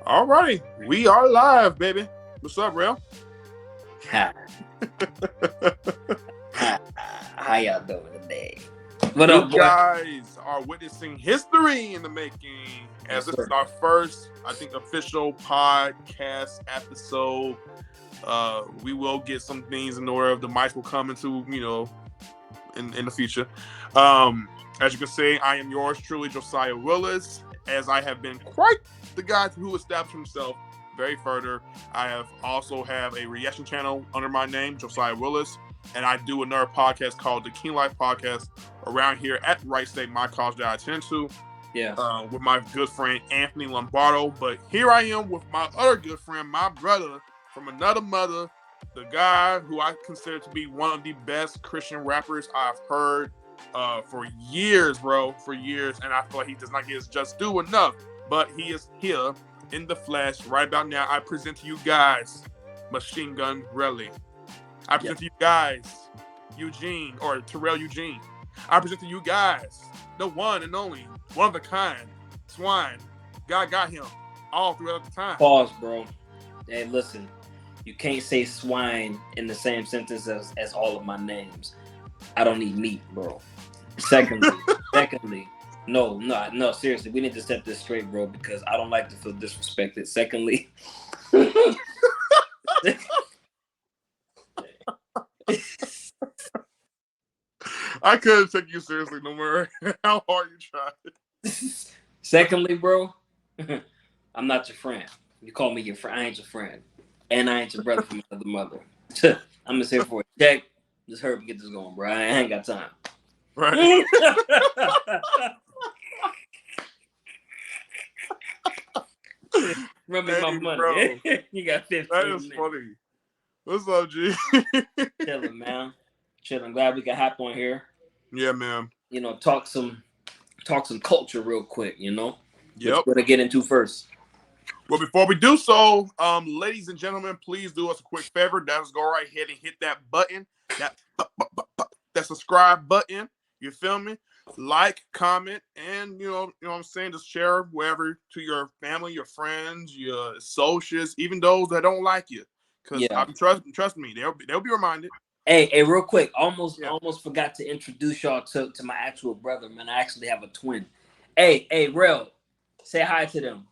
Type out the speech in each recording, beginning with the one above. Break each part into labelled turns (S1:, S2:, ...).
S1: All righty, we are live, baby. What's up, Real?
S2: Ha. How y'all doing today? What
S1: You
S2: up, boy?
S1: guys are witnessing history in the making, as
S2: Yes,
S1: this
S2: sir.
S1: is our first, I think, official podcast episode. We will get some things in order. The mics will come into, in the future. As you can see, I am yours truly, Josiah Willis, as I have been quite the guy who established himself very further. I also have a reaction channel under my name, Josiah Willis, and I do another podcast called the King Life Podcast around here at Wright State, my college that I attend to.
S2: Yeah.
S1: With my good friend Anthony Lombardo. But here I am with my other good friend, my brother from another mother, the guy who I consider to be one of the best Christian rappers I've heard for years, bro. For years. And I feel like he does not get his just due enough. But he is here in the flesh right about now. I present to you guys Machine Gun Relly. I present to you guys Eugene, or Terrell Eugene. I present to you guys the one and only, one of a kind, Swine. God got him all throughout the time.
S2: Pause, bro. Hey, listen. You can't say swine in the same sentence as all of my names. I don't eat meat, bro. Secondly, no, seriously, we need to set this straight, bro, because I don't like to feel disrespected. Secondly,
S1: I couldn't take you seriously no matter how hard you tried.
S2: secondly, bro, I'm not your friend. You call me your friend. I ain't your friend. And I ain't your brother from another mother. I'm just here for a check. Just hurry up and get this going, bro. I ain't got time.
S1: Right.
S2: Run me my money.
S1: Bro,
S2: You got 15
S1: that is
S2: minutes.
S1: funny. What's up, G?
S2: Chilling, man. Chilling. Glad we can hop on here.
S1: Yeah, man.
S2: Talk some culture real quick,
S1: Yep.
S2: What you gonna get into first?
S1: Well, before we do so, ladies and gentlemen, please do us a quick favor. That is go right ahead and hit that button, that subscribe button. You feel me? Like, comment, and you know what I'm saying, just share wherever to your family, your friends, your associates, even those that don't like you. Because trust me, they'll be reminded.
S2: Hey, real quick, almost forgot to introduce y'all to my actual brother, man. I actually have a twin. Hey, Rel, say hi to them.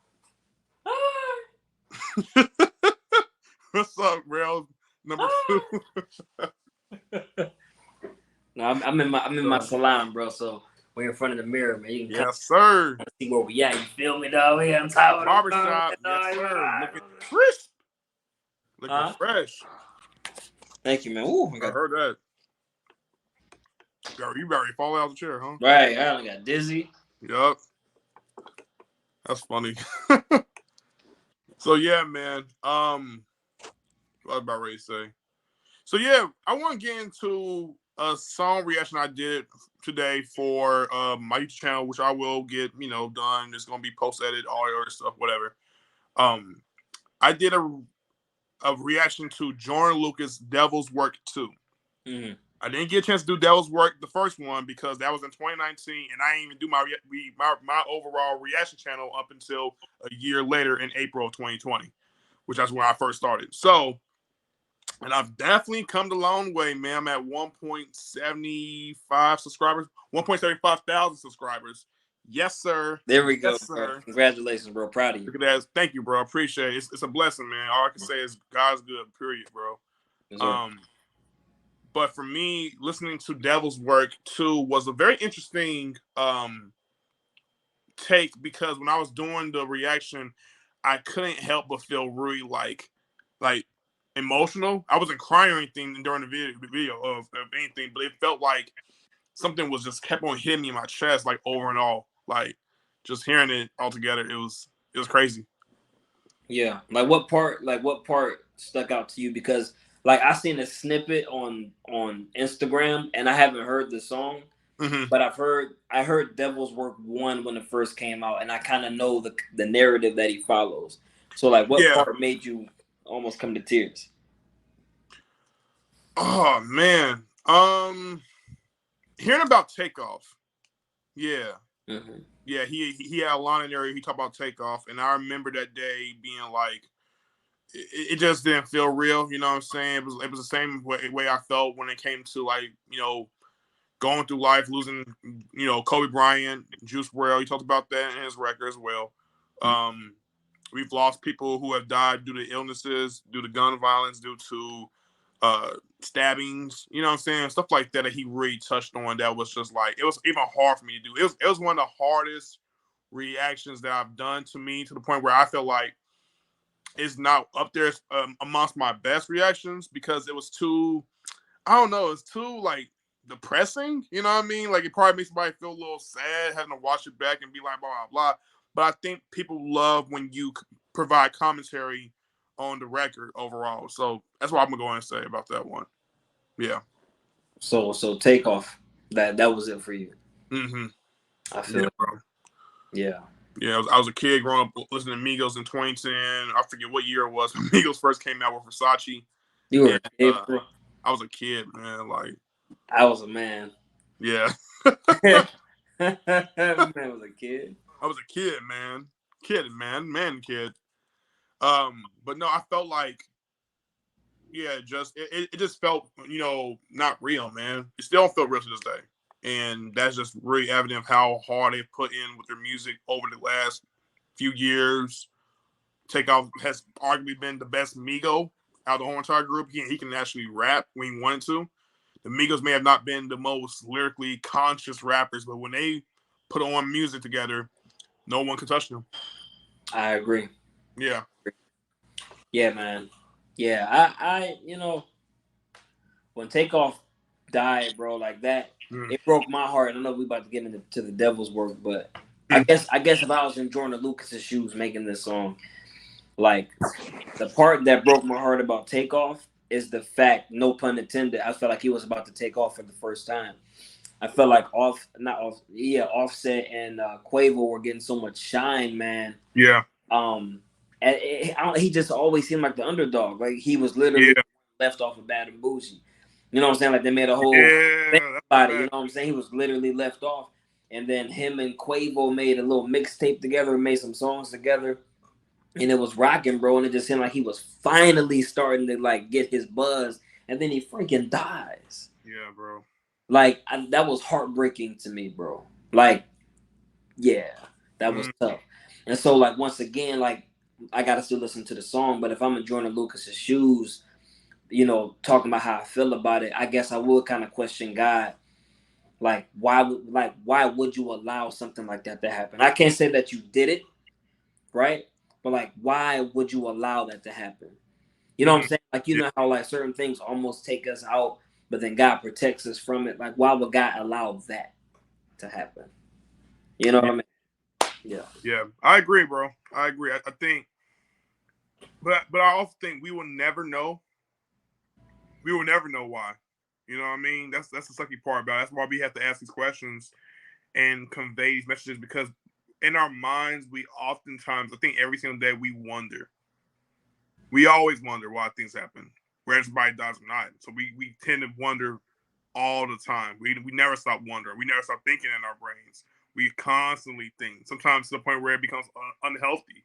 S1: What's up, Rel? Number 2.
S2: No, I'm in my salon, bro. So we're in front of the mirror, man. You can
S1: sir.
S2: See where we at. You feel me, dog? We on top of the
S1: barbershop. Yes, sir. Looking crisp. Looking fresh.
S2: Thank you, man. Ooh,
S1: I heard that. You better fall out of the chair, huh?
S2: Right. I only got dizzy.
S1: Yup. That's funny. So yeah, man. What I was about ready to say. So yeah, I want to get into a song reaction I did today for my YouTube channel, which I will get done. It's gonna be post edited, all your stuff, whatever. I did a reaction to Joyner Lucas' Devil's Work 2.
S2: Mm-hmm.
S1: I didn't get a chance to do Devil's Work, the first one, because that was in 2019, and I didn't even do my overall reaction channel up until a year later in April of 2020, which is when I first started. So, and I've definitely come a long way, man. I'm at 1.75 subscribers, 1.75 thousand subscribers. Yes, sir.
S2: There we go,
S1: yes,
S2: bro. Congratulations, bro. Proud of you.
S1: Look at that. Thank you, bro. I appreciate it. It's a blessing, man. All I can say is God's good, period, bro.
S2: Yes,
S1: but for me, listening to Devil's Work 2 was a very interesting take, because when I was doing the reaction, I couldn't help but feel really like emotional. I wasn't crying or anything during the video of anything, but it felt like something was just kept on hitting me in my chest, like over and all. Like just hearing it all together, it was crazy.
S2: Yeah. Like what part stuck out to you? Because like I seen a snippet on Instagram, and I haven't heard the song, but I heard Devil's Work 1 when it first came out, and I kind of know the narrative that he follows. So like, what part made you almost come to tears?
S1: Oh man, hearing about Takeoff, yeah. Yeah, he had a line in there. He talked about Takeoff, and I remember that day being like, it just didn't feel real. You know what I'm saying? It was the same way I felt when it came to like going through life, losing Kobe Bryant, Juice WRLD. He talked about that in his record as well. Um, we've lost people who have died due to illnesses, due to gun violence, due to stabbings, you know what I'm saying? Stuff like that he really touched on that was just like, it was even hard for me to do. It was one of the hardest reactions that I've done to me, to the point where I feel like it's not up there amongst my best reactions, because it was too, I don't know, it's too like depressing, you know what I mean? Like, it probably makes somebody feel a little sad having to watch it back and be like, blah, blah, blah. But I think people love when you provide commentary on the record overall. So that's what I'm going to go and say about that one. Yeah.
S2: So Takeoff. That was it for you.
S1: Mm-hmm.
S2: I
S1: Yeah,
S2: feel it.
S1: bro.
S2: Yeah.
S1: Yeah, I was a kid growing up listening to Migos in 2010. I forget what year it was when Migos first came out with Versace.
S2: You were
S1: And
S2: a kid, bro.
S1: I was a kid, man. Like,
S2: I was a man.
S1: yeah.
S2: Man was a kid.
S1: I was a kid, man. Kid. But no, I felt like, yeah, it just felt, not real, man. It still don't feel real to this day. And that's just really evident of how hard they put in with their music over the last few years. Takeoff has arguably been the best Migo out of the whole entire group. He can actually rap when he wanted to. The Migos may have not been the most lyrically conscious rappers, but when they put on music together, no one can touch them.
S2: I agree.
S1: Yeah.
S2: Yeah, man. Yeah, I when Takeoff died, bro, like that, it broke my heart. I know we about to get into the devil's work, but I guess if I was in Joyner Lucas's shoes making this song, like, the part that broke my heart about Takeoff is the fact, no pun intended, I felt like he was about to take off for the first time. I felt like Offset and Quavo were getting so much shine, man.
S1: Yeah.
S2: And he just always seemed like the underdog. Like, he was literally left off of Bad and Bougie. You know what I'm saying? Like, they made a whole thing about it. You know what I'm saying? He was literally left off. And then him and Quavo made a little mixtape together, made some songs together. And it was rocking, bro. And it just seemed like he was finally starting to, like, get his buzz. And then he freaking dies.
S1: Yeah, bro.
S2: Like, that was heartbreaking to me, bro. Like, yeah, that was tough. And so, like, once again, like, I gotta still listen to the song, but if I'm in Joyner Lucas's shoes, talking about how I feel about it, I guess I would kind of question God. Like, why would you allow something like that to happen? I can't say that you did it, right? But, like, why would you allow that to happen? You know what I'm saying? Like, you know how, like, certain things almost take us out, but then God protects us from it. Like, why would God allow that to happen? You know what I mean? Yeah.
S1: Yeah, I agree, bro. I agree. I think, but I also think we will never know. We will never know why. You know what I mean? That's the sucky part about it. That's why we have to ask these questions and convey these messages, because in our minds, we oftentimes, I think every single day, we wonder. We always wonder why things happen, whether everybody dies or not. So we tend to wonder all the time. We never stop wondering. We never stop thinking in our brains. We constantly think, sometimes to the point where it becomes unhealthy.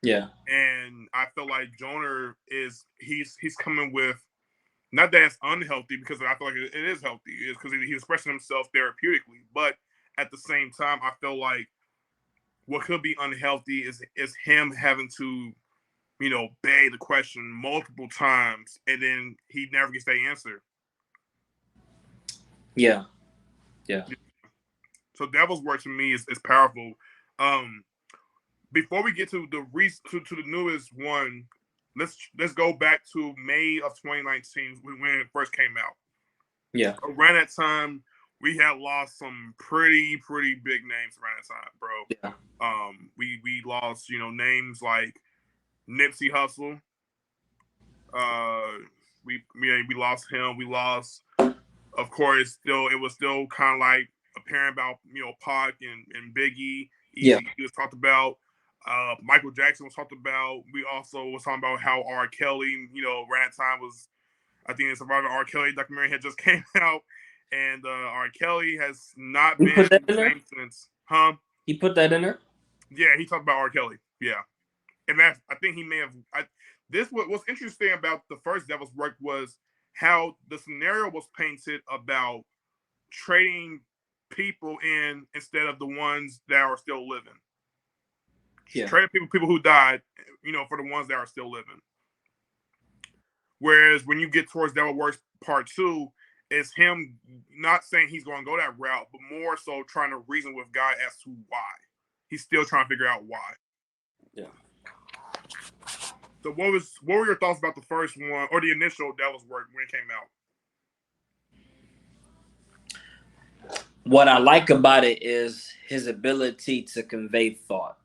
S2: Yeah.
S1: And I feel like Joyner he's coming with, not that it's unhealthy, because I feel like it is healthy. It's because he's expressing himself therapeutically. But at the same time, I feel like what could be unhealthy is him having to, beg the question multiple times, and then he never gets that answer.
S2: Yeah. Yeah.
S1: So Devil's Work to me is powerful. Before we get to to the newest one, let's go back to May of 2019 when it first came out.
S2: Yeah.
S1: Around that time, we had lost some pretty big names around that time, bro.
S2: Yeah.
S1: We lost, names like Nipsey Hussle. We lost him. We lost, of course. It was still kind of like apparent about Pac and Biggie. Easy was talked about. Michael Jackson was talked about. We also was talking about how R. Kelly, around that time was, I think the Survivor R. Kelly documentary had just came out, and R. Kelly has not been the same since. Huh?
S2: He put that in there.
S1: Yeah, he talked about R. Kelly. Yeah, and I think he may have. What's interesting about the first Devil's Work was how the scenario was painted about trading people in instead of the ones that are still living.
S2: Yeah.
S1: Trading people who died, for the ones that are still living. Whereas when you get towards Devil Works Part 2, it's him not saying he's going to go that route, but more so trying to reason with God as to why. He's still trying to figure out why.
S2: Yeah.
S1: So what were your thoughts about the first one or the initial Devil's Work when it came
S2: out? What I like about it is his ability to convey thought.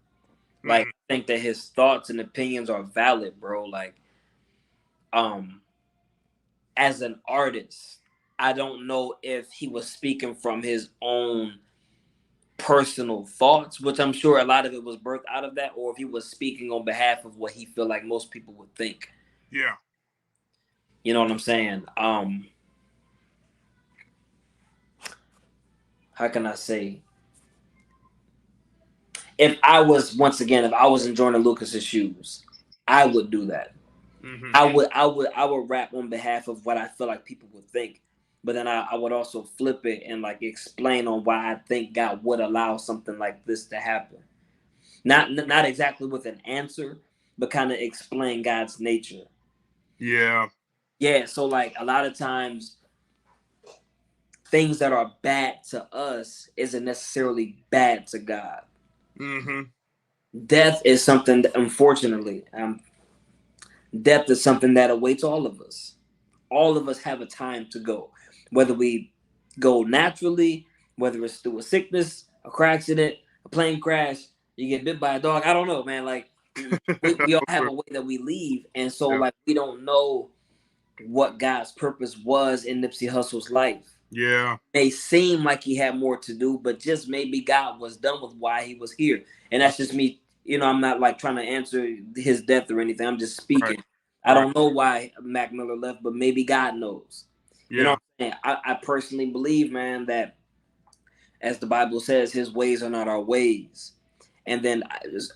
S2: Like, I think that his thoughts and opinions are valid, bro. Like, as an artist, I don't know if he was speaking from his own personal thoughts, which I'm sure a lot of it was birthed out of that, or if he was speaking on behalf of what he feel like most people would think.
S1: Yeah.
S2: You know what I'm saying? How can I say? If I was in Joyner Lucas's shoes, I would do that. Mm-hmm. I would rap on behalf of what I feel like people would think. But then I would also flip it and like explain on why I think God would allow something like this to happen. Not exactly with an answer, but kind of explain God's nature.
S1: Yeah.
S2: Yeah, so like a lot of times things that are bad to us isn't necessarily bad to God. Mm-hmm. Death is something that, unfortunately, death is something that awaits all of us. All of us have a time to go, whether we go naturally, whether it's through a sickness, a car accident, a plane crash, you get bit by a dog. I don't know, man. Like we all have a way that we leave, and so like we don't know what God's purpose was in Nipsey Hussle's life.
S1: Yeah.
S2: It may seem like he had more to do, but just maybe God was done with why he was here. And that's just me. I'm not like trying to answer his death or anything. I'm just speaking. Right. I don't know why Mac Miller left, but maybe God knows. Yeah. You know what I'm saying? I personally believe, man, that as the Bible says, his ways are not our ways. And then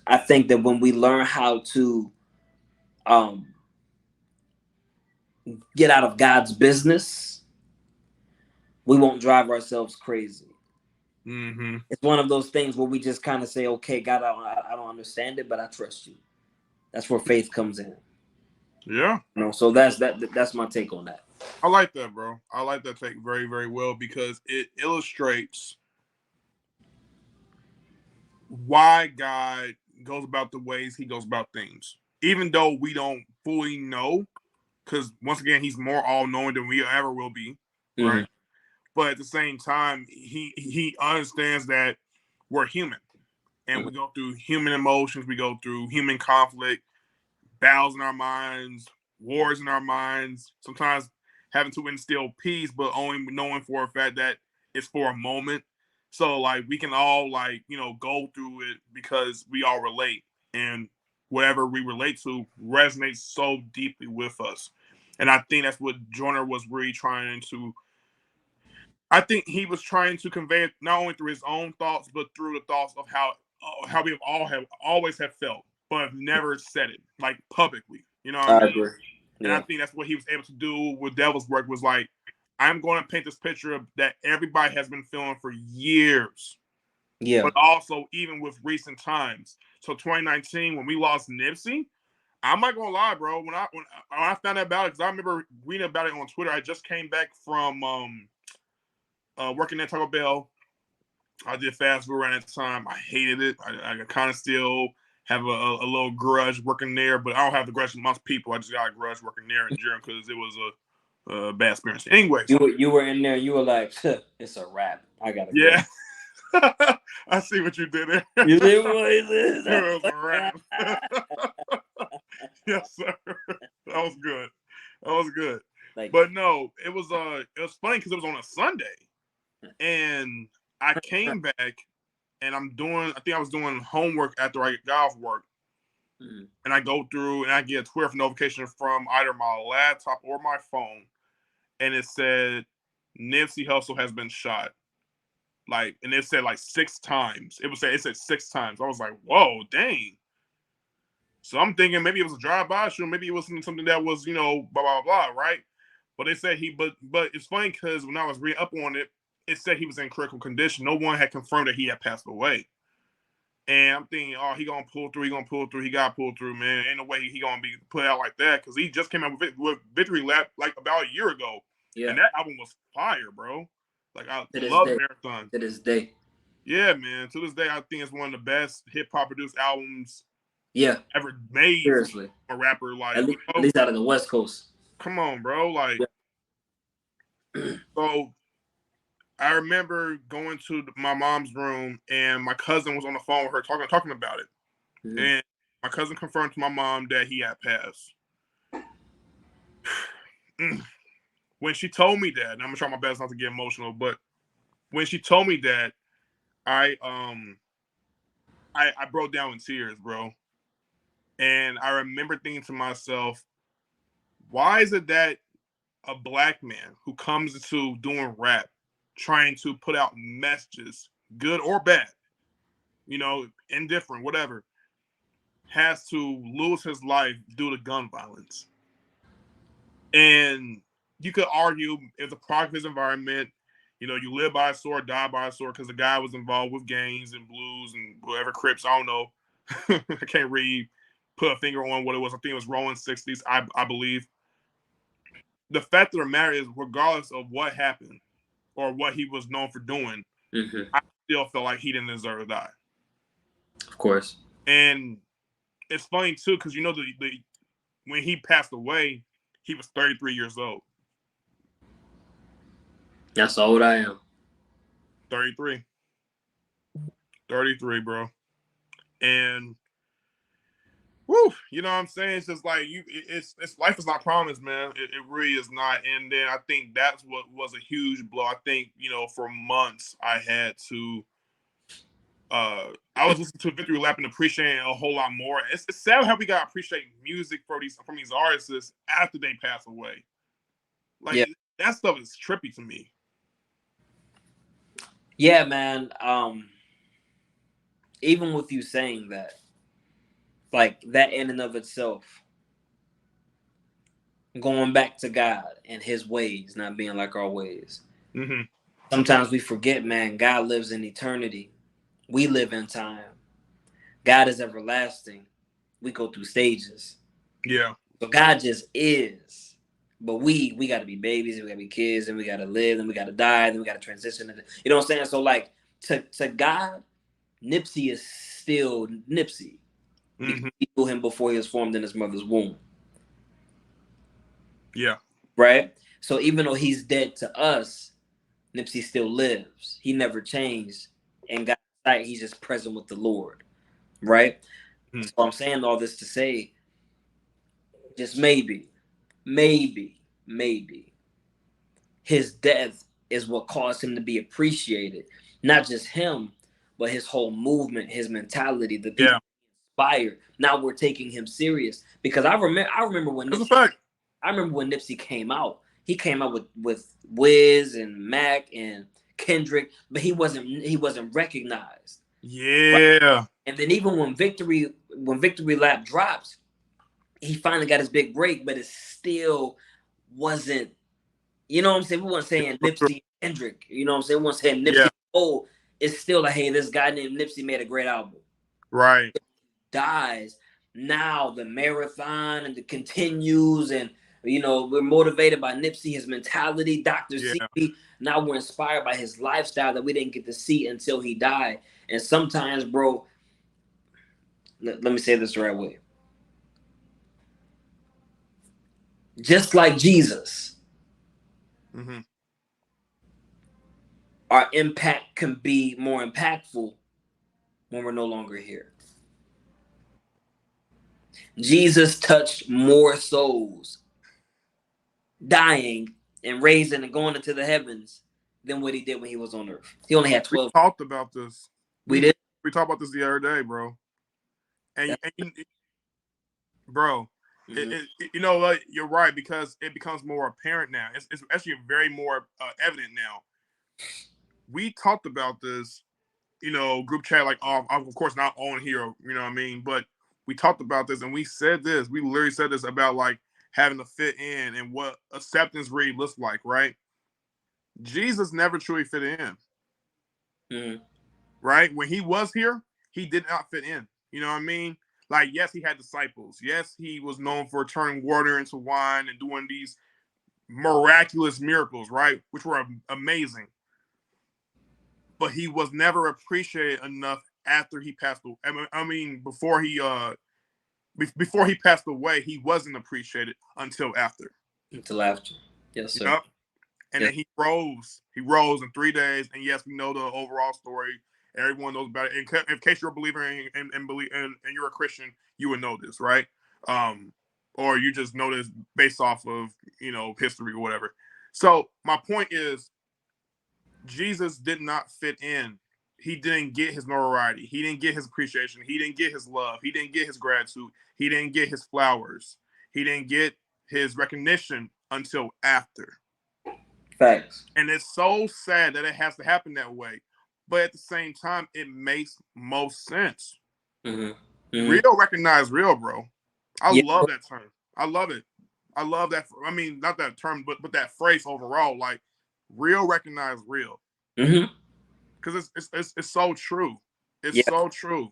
S2: I think that when we learn how to get out of God's business, we won't drive ourselves crazy. Mm-hmm. It's one of those things where we just kind of say, okay, God, I don't understand it, but I trust you. That's where faith comes in.
S1: Yeah.
S2: So that's my take on that.
S1: I like that, bro. I like that take very, very well because it illustrates why God goes about the ways he goes about things. Even though we don't fully know, because once again, he's more all-knowing than we ever will be, right? Mm-hmm. But at the same time, he understands that we're human. And we go through human emotions, we go through human conflict, battles in our minds, wars in our minds, sometimes having to instill peace, but only knowing for a fact that it's for a moment. So like we can all go through it because we all relate, and whatever we relate to resonates so deeply with us. And I think that's what Joyner was really trying to. I think he was trying to convey it not only through his own thoughts, but through the thoughts of how we always have felt, but have never said it like publicly. You know what I mean? Agree. Yeah. And I think that's what he was able to do with Devil's Work was like, I'm going to paint this picture of that everybody has been feeling for years. Yeah. But also even with recent times. So 2019, when we lost Nipsey, I'm not gonna lie, bro. When I found out about it, because I remember reading about it on Twitter. I just came back from working at Taco Bell. I did fast food around that time. I hated it. I kind of still have a little grudge working there, but I don't have the grudge with most people. I just got a grudge working there in general because it was a bad experience. Anyways,
S2: you were in there. You were like, it's a wrap. I gotta go.
S1: Yeah. I see what you did there.
S2: You see what it is?
S1: It was a wrap. Yes, sir. That was good. That was good. But no, it was funny because it was on a Sunday, and I came back, and I think I was doing homework after I got off work, and I go through and I get a Twitter notification from either my laptop or my phone, and it said Nipsey Hussle has been shot. Like, and it said like 6 times. It said 6 times. I was like, whoa, dang. So I'm thinking maybe it was a drive-by shoot, maybe it was something that was, blah blah blah, right? But they said but it's funny because when I was reading up on it, it said he was in critical condition. No one had confirmed that he had passed away. And I'm thinking, oh, he gonna pull through. He gonna pull through. He got pulled through, man. Ain't no way he gonna be put out like that because he just came out with Victory Lap like about a year ago, and that album was fire, bro. Like I love Marathon.
S2: To this day,
S1: yeah, man. To this day, I think it's one of the best hip hop produced albums.
S2: Yeah,
S1: ever made.
S2: Seriously,
S1: a rapper like
S2: at least out of the West Coast.
S1: Come on, bro. Like, so I remember going to my mom's room and my cousin was on the phone with her talking about it. Mm-hmm. And my cousin confirmed to my mom that he had passed. When she told me that, and I'm gonna try my best not to get emotional, but when she told me that, I broke down in tears, bro. And I remember thinking to myself, why is it that a black man who comes into doing rap, trying to put out messages, good or bad, indifferent, whatever, has to lose his life due to gun violence? And you could argue it's a product of his environment. You live by a sword, die by a sword, because the guy was involved with gangs and blues and whatever Crips. I don't know. I can't really put a finger on what it was. I think it was Rolling 60s, I believe. The fact of the matter is, regardless of what happened or what he was known for doing, I still felt like he didn't deserve to die.
S2: Of course.
S1: And it's funny too, because when he passed away, he was 33 years old.
S2: That's how old I am.
S1: 33. 33, bro. And whew, you know what I'm saying? It's just like it's life is not promised, man. It really is not. And then I think that's what was a huge blow. I think, for months I had to I was listening to Victory Lap and appreciating a whole lot more. It's sad how we gotta appreciate music from these artists after they pass away. Like, that stuff is trippy to me.
S2: Yeah, man. Even with you saying that, like that in and of itself, going back to God and His ways, not being like our ways.
S1: Mm-hmm.
S2: Sometimes we forget, man. God lives in eternity. We live in time. God is everlasting. We go through stages.
S1: Yeah.
S2: So God just is. But we got to be babies, and we got to be kids, and we got to live, and we got to die, and we got to transition. You know what I'm saying? So like to God, Nipsey is still Nipsey. Because we knew him before he was formed in his mother's womb.
S1: Yeah.
S2: Right? So even though he's dead to us, Nipsey still lives. He never changed. And God's sight, he's just present with the Lord. Right? So I'm saying all this to say, just maybe, his death is what caused him to be appreciated. Not just him, but his whole movement, his mentality, the people inspired. Now we're taking him serious. Because I remember when Nipsey came out. He came out with Wiz and Mac and Kendrick, but he wasn't recognized.
S1: Yeah. Right?
S2: And then even when Victory Lap drops, he finally got his big break, but it still wasn't, you know what I'm saying? We weren't saying Nipsey Kendrick, you know what I'm saying? We weren't saying Nipsey. Oh, it's still like, hey, this guy named Nipsey made a great album.
S1: Right.
S2: Dies. Now the marathon and the continues, and we're motivated by Nipsey, his mentality, Dr. CB. Now we're inspired by his lifestyle that we didn't get to see until he died. And sometimes, bro, let me say this the right way. Just like Jesus, our impact can be more impactful when we're no longer here. Jesus touched more souls dying and raising and going into the heavens than what he did when he was on earth. He only had 12.
S1: We talked about this.
S2: We did.
S1: We talked about this the other day, bro. And bro, you're right, because it becomes more apparent now. It's actually very more evident now we talked about this, group chat, like, of course not on here, you know what I mean? But we talked about this and we said this. We literally said this about like having to fit in and what acceptance really looks like, right? Jesus never truly fit in,
S2: Mm-hmm.
S1: right? When he was here, he did not fit in. You know what I mean? Like, yes, he had disciples. Yes, he was known for turning water into wine and doing these miraculous miracles, right? Which were amazing. But he was never appreciated enough after he passed away. I mean, before he passed away, he wasn't appreciated until after.
S2: Until after. Yes, sir.
S1: Yep. And
S2: Yes.
S1: then he rose. He rose in 3 days. And yes, we know the overall story. Everyone knows about it. In case you're a believer and believe and you're a Christian, you would know this, right? Or you just know this based off of history or whatever. So my point is, Jesus did not fit in. He didn't get his notoriety. He didn't get his appreciation. He didn't get his love. He didn't get his gratitude. He didn't get his flowers. He didn't get his recognition until after.
S2: Facts.
S1: And it's so sad that it has to happen that way. But at the same time, it makes most sense.
S2: Mm-hmm. Mm-hmm.
S1: Real recognize real, bro. I
S2: Yeah.
S1: love that term. I love it. I love that. I mean, not that term, but that phrase overall. Like, real recognize real.
S2: Mm-hmm.
S1: Because it's so true. It's
S2: Yeah.
S1: so true.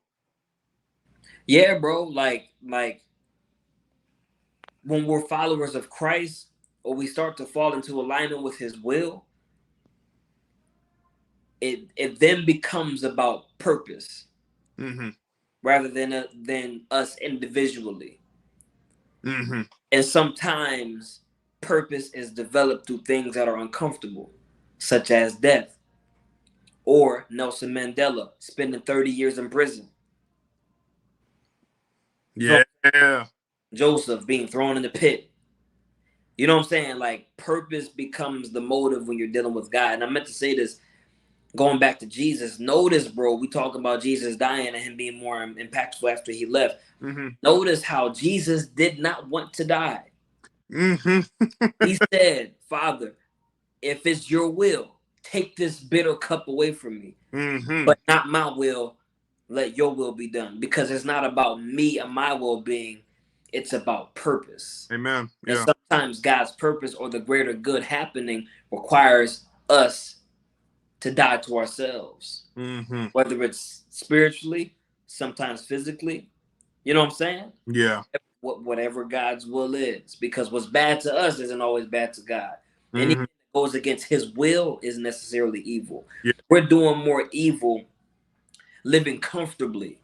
S2: Yeah, bro. Like when we're followers of Christ, or we start to fall into alignment with His will, it then becomes about purpose,
S1: Mm-hmm.
S2: rather than us individually.
S1: Mm-hmm.
S2: And sometimes purpose is developed through things that are uncomfortable, such as death, or Nelson Mandela spending 30 years in prison.
S1: Yeah.
S2: Joseph being thrown in the pit. You know what I'm saying? Like, purpose becomes the motive when you're dealing with God. And I meant to say this, going back to Jesus. Notice, bro, we talk about Jesus dying and him being more impactful after he left.
S1: Mm-hmm.
S2: Notice how Jesus did not want to die.
S1: Mm-hmm.
S2: He said, Father, if it's your will, take this bitter cup away from me.
S1: Mm-hmm.
S2: But not my will, let your will be done. Because it's not about me and my well-being, it's about purpose.
S1: Amen.
S2: And
S1: Yeah.
S2: sometimes God's purpose or the greater good happening requires us to die to ourselves.
S1: Mm-hmm.
S2: Whether it's spiritually, sometimes physically. You know what I'm saying?
S1: Yeah.
S2: Whatever God's will is. Because what's bad to us isn't always bad to God. Anything that goes against his will isn't necessarily evil.
S1: Yeah.
S2: We're doing more evil living comfortably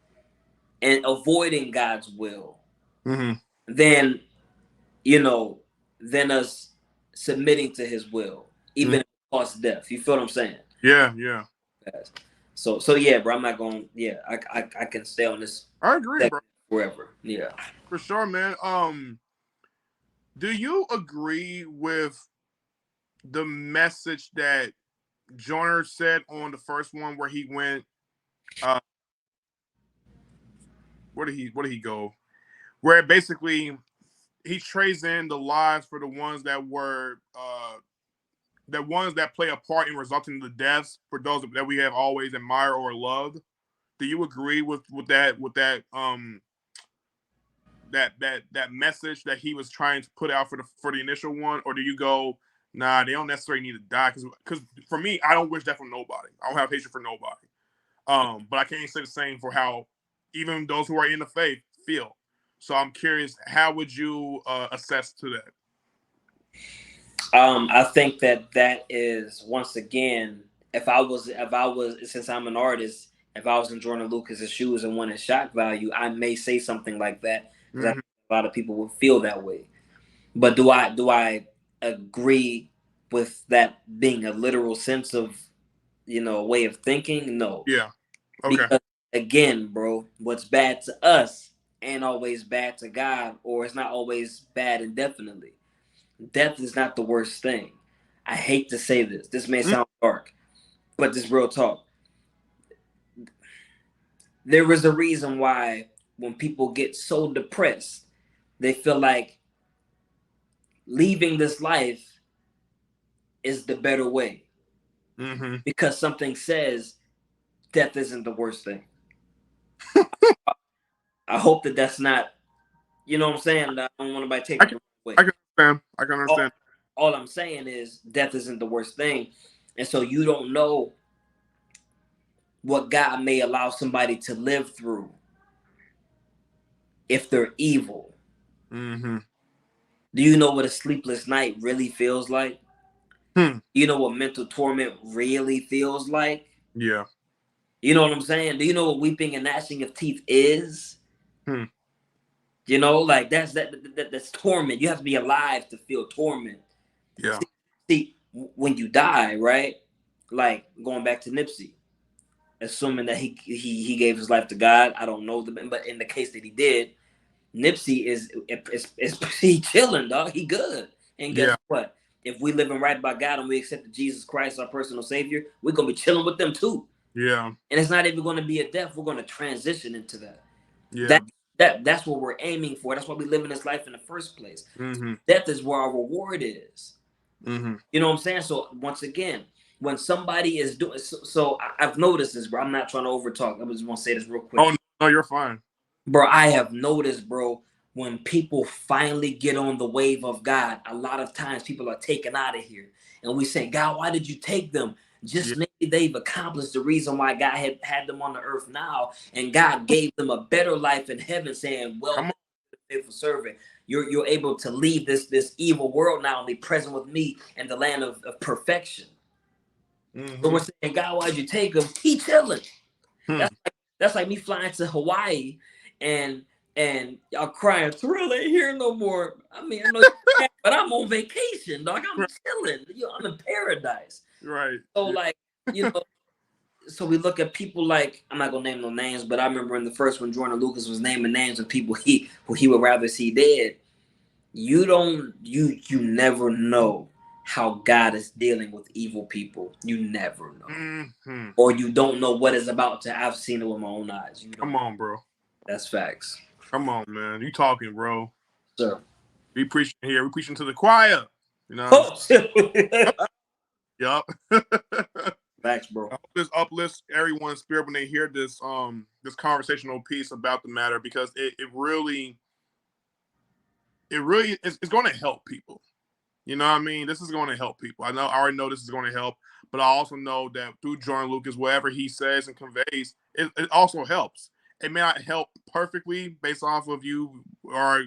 S2: and avoiding God's will than, than us submitting to his will, even if it costs death. You feel what I'm saying?
S1: Yeah, yeah.
S2: So yeah, bro. I'm not going. Yeah, I can stay on this.
S1: I agree, bro.
S2: Forever. Yeah.
S1: For sure, man. Do you agree with the message that Joyner said on the first one where he went? Where did he go? Where basically he trades in the lives for the ones that were the ones that play a part in resulting in the deaths for those that we have always admired or loved. Do you agree with that message that he was trying to put out for the initial one, or do you go, nah, they don't necessarily need to die? Because for me, I don't wish that for nobody. I don't have hatred for nobody. But I can't say the same for how even those who are in the faith feel. So I'm curious, how would you assess to that?
S2: I think that is, once again, if I was since I'm an artist, if I was in Jordan Lucas's shoes and wanted shock value, I may say something like that because I think a lot of people would feel that way. But do I agree with that being a literal sense of way of thinking? No.
S1: Yeah. Okay.
S2: Because again, bro, what's bad to us ain't always bad to God, or it's not always bad indefinitely. Death is not the worst thing. I hate to say this. This may sound dark, but this real talk. There is a reason why when people get so depressed, they feel like leaving this life is the better way.
S1: Mm-hmm.
S2: because something says death isn't the worst thing. I hope that that's not, you know what I'm saying? I don't want anybody to take
S1: I
S2: it
S1: can,
S2: the wrong
S1: I
S2: way.
S1: can understand. I can understand.
S2: All I'm saying is death isn't the worst thing. And so you don't know what God may allow somebody to live through if they're evil.
S1: Mm-hmm.
S2: Do you know what a sleepless night really feels like?
S1: Hmm.
S2: You know what mental torment really feels like?
S1: Yeah.
S2: You know what I'm saying? Do you know what weeping and gnashing of teeth is?
S1: Hmm.
S2: You know, like that's torment. You have to be alive to feel torment.
S1: Yeah.
S2: See, when you die, right? Like going back to Nipsey, assuming that he gave his life to God. I don't know, but in the case that he did, Nipsey is he chilling, dog. He good. And guess
S1: Yeah.
S2: what? If we living right by God and we accept Jesus Christ, our personal Savior, we're gonna be chilling with them too.
S1: Yeah.
S2: And it's not even gonna be a death. We're gonna transition into that.
S1: Yeah.
S2: That that's what we're aiming for. That's why we live in this life in the first place.
S1: Mm-hmm.
S2: Death is where our reward is.
S1: Mm-hmm.
S2: You know what I'm saying? So once again, when somebody is doing so I've noticed this, bro. I'm not trying to overtalk. I just want to say this real quick.
S1: Oh no, you're fine.
S2: Bro, I have noticed, bro, when people finally get on the wave of God, a lot of times people are taken out of here. And we say, God, why did you take them?
S1: Yeah.
S2: Just maybe they've accomplished the reason why God had them on the earth now. And God gave them a better life in heaven, saying, well,
S1: Come on.
S2: faithful servant. You're able to leave this evil world now and be present with me in the land of perfection. So
S1: Mm-hmm.
S2: we're saying, God, why'd you take him? He chilling.
S1: Hmm.
S2: That's like me flying to Hawaii and y'all crying, Thrill ain't here no more. I mean, I know, but I'm on vacation, dog. I'm chilling. I'm in paradise.
S1: Right.
S2: So
S1: Yeah.
S2: like, you know, so we look at people like I'm not gonna name no names, but I remember in the first one, Joyner Lucas was naming names of people who he would rather see dead. You never know how God is dealing with evil people. You never know.
S1: Mm-hmm.
S2: Or you don't know what is about to. I've seen it with my own eyes. You
S1: Come
S2: don't.
S1: on, bro.
S2: That's facts.
S1: Come on, man. You talking, bro.
S2: So
S1: We preaching here. We preaching to the choir. You know what I'm
S2: oh,
S1: saying? Yup.
S2: facts, bro.
S1: I hope this uplifts everyone's spirit when they hear this conversational piece about the matter, because it really it's going to help people. You know what I mean? This is going to help people. I already know this is going to help, but I also know that through Joyner Lucas, whatever he says and conveys, it also helps. It may not help perfectly based off of you or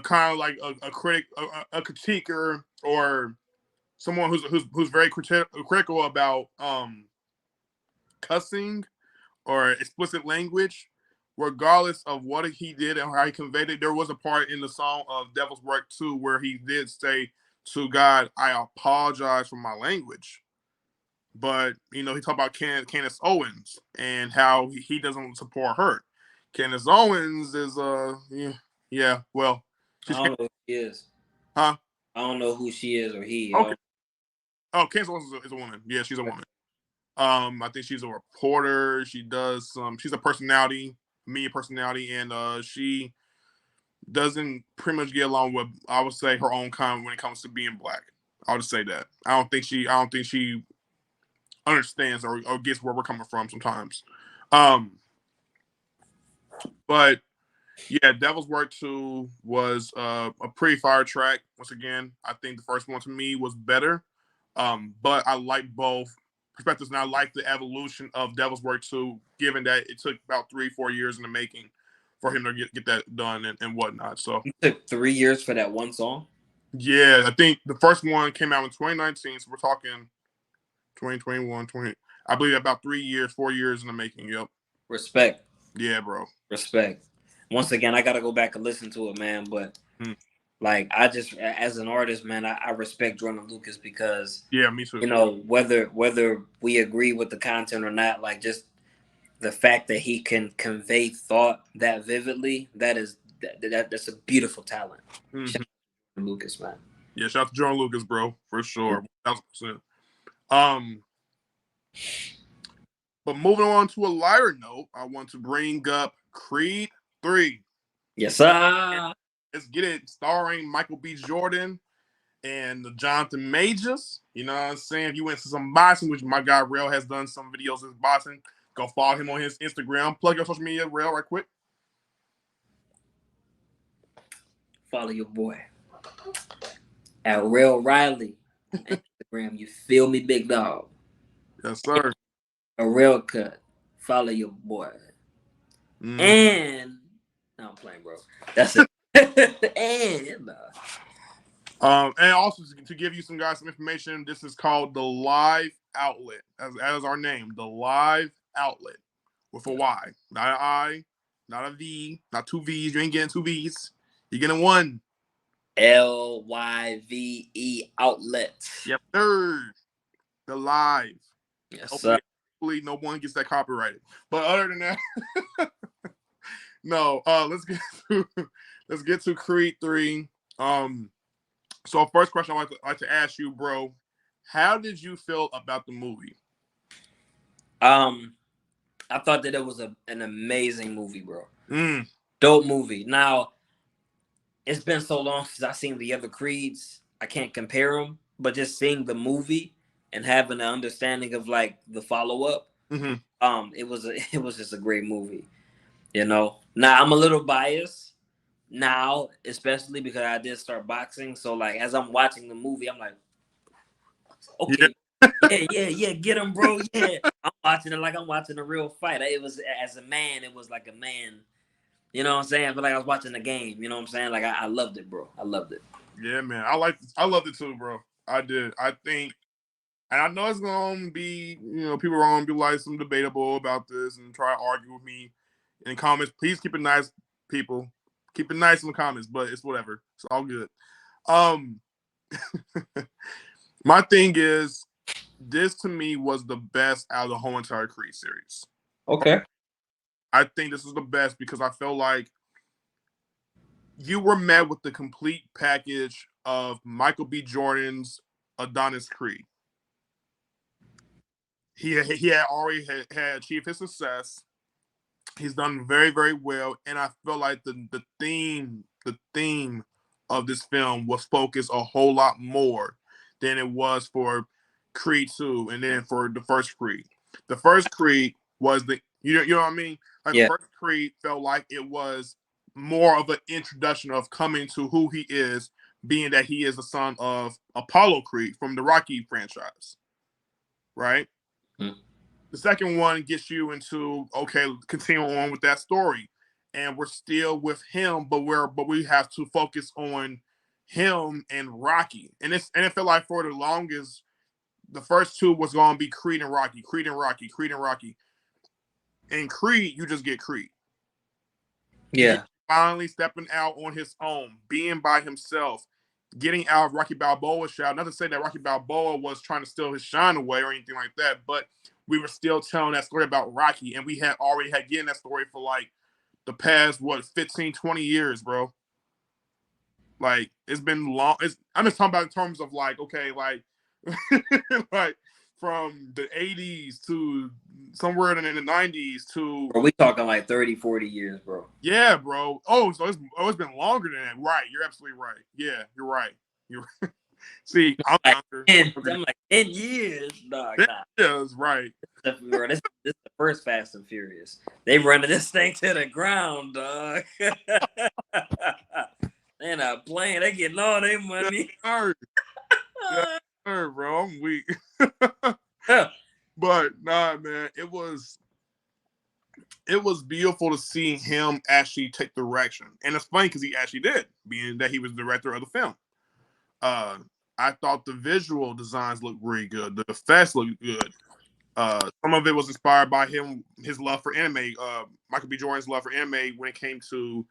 S1: kind of like a critic, a critiquer, or someone who's very critical about cussing or explicit language. Regardless of what he did and how he conveyed it, there was a part in the song of Devil's Work 2 where he did say to God, I apologize for my language. But, he talked about Candace Owens and how he doesn't support her. Candace Owens is, yeah, well,
S2: I
S1: she's,
S2: don't know who she is.
S1: huh?
S2: I don't know who she is or he.
S1: Okay. Oh, Candace Owens is a woman. Yeah, she's a woman. I think she's a reporter. She does she's a personality, media personality, and she doesn't pretty much get along with, I would say, her own kind when it comes to being black. I'll just say that. I don't think she understands or gets where we're coming from sometimes. Um, but yeah, Devil's Work 2 was a pretty fire track. Once again, I think the first one to me was better. But I like both perspectives, and I like the evolution of Devil's Work 2, given that it took about 3-4 years in the making for him to get that done and whatnot. So
S2: It took 3 years for that one song.
S1: yeah, I think the first one came out in 2019, so we're talking 2021, 20. I believe about 3 years, 4 years in the making. Yep.
S2: Respect.
S1: Yeah, bro.
S2: Respect. Once again, I gotta go back and listen to it, man. But
S1: Hmm.
S2: like, I just, as an artist, man, I respect Jordan Lucas because
S1: Yeah, me too.
S2: whether we agree with the content or not, like just the fact that he can convey thought that vividly, that's a beautiful talent. Shout
S1: Hmm.
S2: out to Lucas, man.
S1: Yeah, shout out to Joyner Lucas, bro, for sure, 1,000%. Um, but moving on to a lighter note, I want to bring up Creed 3.
S2: Yes, sir.
S1: Let's get it. Starring Michael B. Jordan and the Jonathan Majors. You know what I'm saying? If you went to some boxing, which my guy Rail has done some videos of boxing, go follow him on his Instagram. Plug your social media, Rail, right quick.
S2: Follow your boy at Rail Riley on Instagram. You feel me, big dog?
S1: Yes, sir.
S2: A real cut. Follow your boy. And no, I'm playing, bro. That's it. And
S1: and also to give you some information, this is called the Live Outlet, as our name, the Live Outlet, with a Y, not an I, not a V, not two V's. You ain't getting two V's. You're getting one.
S2: LYVE Outlet.
S1: Yep, third. The Live.
S2: Yes, sir.
S1: Hopefully, no one gets that copyrighted. But other than that, no. Let's get to Creed 3. So first question I'd like to ask you, bro, how did you feel about the movie?
S2: I thought that it was an amazing movie, bro. Dope movie. Now, it's been so long since I've seen the other Creeds, I can't compare them. But just seeing the movie and having an understanding of like the follow up, it was just a great movie. You know. Now I'm a little biased now, especially because I did start boxing. So like as I'm watching the movie, I'm like, okay, yeah, get him, bro. Yeah, I'm watching it like I'm watching a real fight. It was as a man, it was like a man. You know what I'm saying? I feel like I was watching the game. You know what I'm saying? Like I loved it, bro. I loved it.
S1: Yeah, man. I loved it too, bro. I did. I think, and I know it's gonna be, people are gonna be like some debatable about this and try to argue with me in comments. Please keep it nice, people. Keep it nice in the comments, but it's whatever. It's all good. My thing is, this to me was the best out of the whole entire Creed series.
S2: Okay.
S1: I think this is the best because I feel like you were met with the complete package of Michael B. Jordan's Adonis Creed. He had already had achieved his success. He's done very, very well, and I feel like the theme of this film was focused a whole lot more than it was for Creed 2 and then for the first Creed. The first Creed was you know what I mean? Like the first Creed felt like it was more of an introduction of coming to who he is, being that he is the son of Apollo Creed from the Rocky franchise. Right? The second one gets you into, okay, continue on with that story. And we're still with him, but we have to focus on him and Rocky. And it felt like for the longest, the first two was going to be Creed and Rocky, Creed and Rocky, Creed and Rocky. In Creed, you just get Creed.
S2: Yeah.
S1: He's finally stepping out on his own, being by himself, getting out of Rocky Balboa's shadow. Not to say that Rocky Balboa was trying to steal his shine away or anything like that, but we were still telling that story about Rocky, and we had already had getting that story for like the past 15, 20 years, bro. Like it's been long. I'm just talking about in terms of like, okay, like like from the 80s to somewhere in the 90s to.
S2: Bro, we talking like 30, 40 years, bro.
S1: Yeah, bro. Oh, so it's been longer than that. Right. You're absolutely right. Yeah, you're right. See, I'm younger.
S2: I'm like 10 years. Dog,
S1: 10 years, right.
S2: Bro, this is the first Fast and Furious. They running this thing to the ground, dog. They're not playing. They getting all their money.
S1: Yeah, bro. I'm weak. But nah, man, it was beautiful to see him actually take direction. And it's funny because he actually did, being that he was the director of the film. I thought the visual designs looked really good. The effects looked good. Some of it was inspired by his love for anime, Michael B. Jordan's love for anime when it came to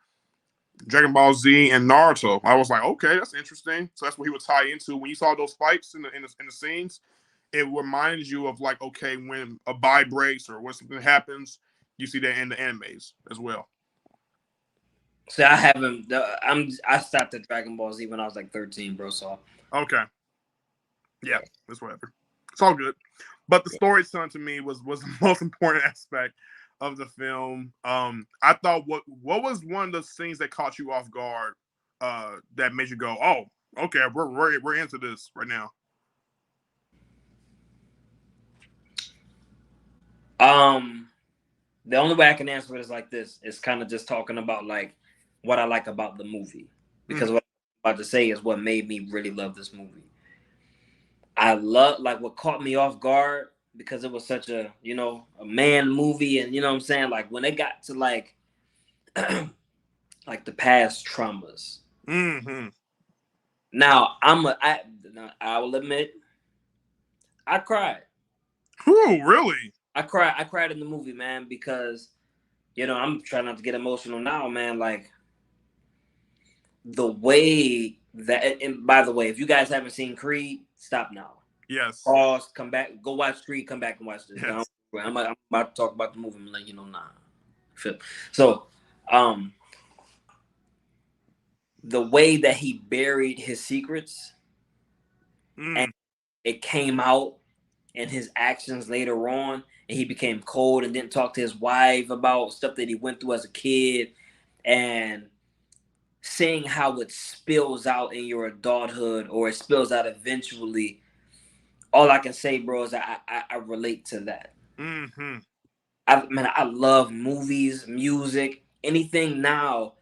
S1: Dragon Ball Z and Naruto. I was like, okay, that's interesting. So that's what he would tie into. When you saw those fights in the scenes, it reminded you of like, okay, when a buy breaks or when something happens, you see that in the animes as well.
S2: See, I haven't. I stopped at Dragon Ball Z when I was like 13, bro. So
S1: okay, yeah, that's whatever. It's all good. But the storytelling to me was the most important aspect of the film. I thought what was one of the scenes that caught you off guard, that made you go, oh, Okay, we're into this right now.
S2: The only way I can answer it is like this. It's kind of just talking about like what I like about the movie. Because what I'm about to say is what made me really love this movie. I love like what caught me off guard because it was such a, a man movie, and you know what I'm saying? Like when it got to like like the past traumas.
S1: Mm-hmm.
S2: Now I will admit I cried.
S1: Whew, really?
S2: I cried in the movie, man, because I'm trying not to get emotional now, man. Like the way that, and by the way, if you guys haven't seen Creed, stop now.
S1: Yes.
S2: Pause, come back, go watch Creed, come back and watch this.
S1: Yes.
S2: I'm about to talk about the movie. I'm letting you know, nah. So, the way that he buried his secrets and it came out in his actions later on, and he became cold and didn't talk to his wife about stuff that he went through as a kid, and seeing how it spills out in your adulthood or it spills out eventually. All I can say, bro, is I relate to that.
S1: Mm-hmm.
S2: I love movies, music, anything now